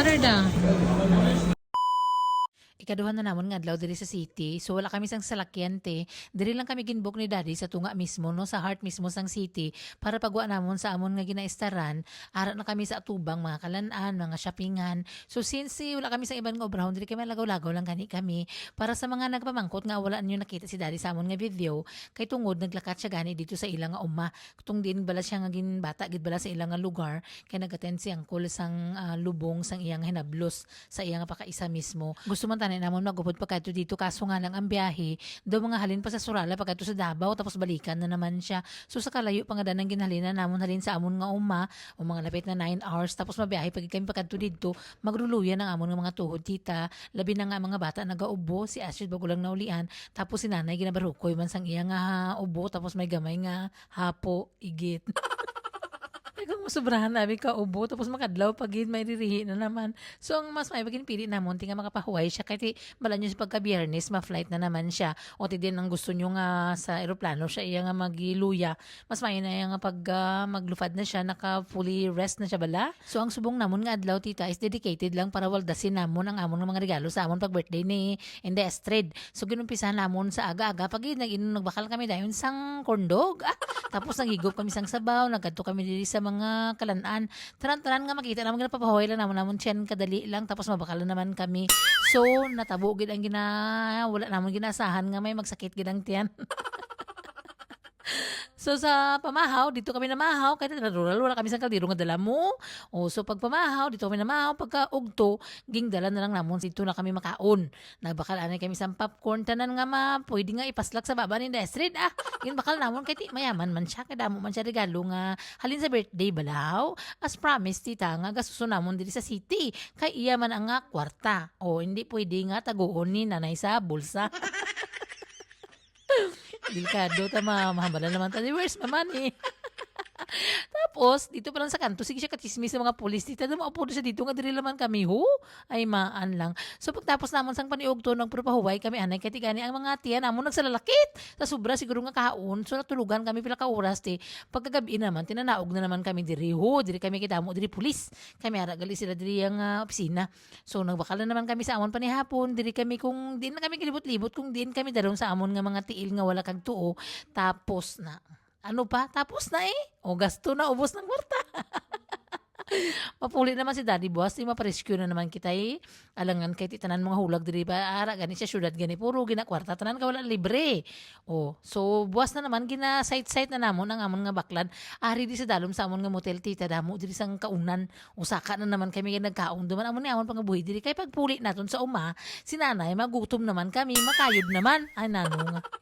Water da. Ikaduhan na namon nga adlaw diri sa city. So wala kami sang salakyan te. Diri lang kami ginbook ni daddy sa tunga mismo no sa heart mismo sang city para pagwa namon sa amon nga ginaistaran. Ara na kami sa atubang mga kalan-an, mga shoppingan. So since wala kami sa ibang nga obrahon diri kami lagaw-lagaw lang gani kami para sa mga nagpamangkot nga wala niyo nakita si daddy sa amon nga video kay tungod naglakat siya gani dito sa ilang nga umma. Tung din bala siya nga ginbata gid bala sa ilang nga lugar kay nagaten si angkol sang lubong sang iyang hinablos sa iyang nga pakaisa mismo. Gusto man tanan namon magupod pa kadto dito kaso nga lang ang biyahe daw mga halin pa sa Surala pagkadto sa Davao tapos balikan na naman siya. So sa kalayo pa nga danang ginhalina namon halin sa amon nga umma o mga lapit na 9 hours tapos mabiyahe pag kami pagkadto dito magruluyan ang amon nga mga tuhod tita labi na nga mga bata nagaubo si Astrid bago lang naulian tapos si nanay ginabarukoy man sang iya nga ubo tapos may gamay nga hapo igit. Kung masobrahan namin ka ubo tapos makadlaw pagid may ririhi na naman. So ang mas may bagin pili namon tinga makapahuway siya kay bala niyo sa pagka-biyernes ma-flight na naman siya. O ti din ang gusto niyo nga sa eroplano siya iya nga magiluya. Mas may na nga pag maglufad na siya naka fully rest na siya bala. So ang subong namon nga adlaw tita is dedicated lang para waldasin namon ang amon nga mga regalo sa amon pag birthday ni Ende Astrid. So ginumpisahan namon sa aga-aga pagid nagbakal kami dayon sang corndog. Tapos nagigop kami sang sabaw, nagkadto kami diri sa mga kalan-an. Taran-taran nga makita naman napapahoy lang namon tiyan kadali lang tapos mabakal naman kami. So natabo gid ang wala namon ginasahan nga may magsakit gid ang tiyan. So sa pamahaw, dito kami namahaw, kahit na rural, wala kami sa kaldero nga dala mo. O so pag pamahaw, dito kami namahaw, pagka ugto, ging dala na lang namon, dito na kami makaon. Nagbakal anay kami sa popcorn, tanan nga pwede nga ipaslak sa baba ni Astrid. Yun bakal namon, kahit mayaman man siya, kaya damo man siya regalo nga, halin sa birthday balaw. As promised, tita nga, gasuso namon dito sa city, kay iya man ang nga kwarta. O hindi pwede nga taguon ni nanay sa bulsa. Delikado ta mahambalan naman tayo. Where's my money? Tapos, dito pa lang sa kanto, sige siya katismis sa mga pulis. Dito na maupo siya dito, nga diri laman kami, ho? Ay, maan lang. So, pagtapos namon sang paniog to, nagprupahuway kami, anay, katigani, ang mga tiyan namon nagsalalakit. Sa sobra, siguro nga kaon. So, natulugan kami pila ka oras, te. Pagkagabi naman, tinanaog na naman kami diri, ho? Diri kami kitamo, diri pulis. Kami aragali sila diri ang opisina. So, nagbakal na naman kami sa amon panihapon. Diri kami kung din na kami kilibot-libot, kung din kami daron sa amon nga mga tiil nga wala kag tuo. Tapos na. Ano pa? Tapos na eh. O gasto na, ubos ng kwarta. Mapuli naman si Daddy Boss, di maparescue na naman kita eh. Alangan kay titanan mga hulag diri ba, ara gani siya syudad gani, puro gina kwarta, tanan ka wala libre. O, so buwas na naman, gina site-site na namon ang amon nga baklan. Ari di sa dalom sa amon nga motel tita, damo diri sang kaunan. Usaka na naman kami nga nagkaon, duman amon ni amon pangabuhi diri. Kay pagpuli naton sa uma, si nanay, magutom naman kami, makayod naman. Ay nanong.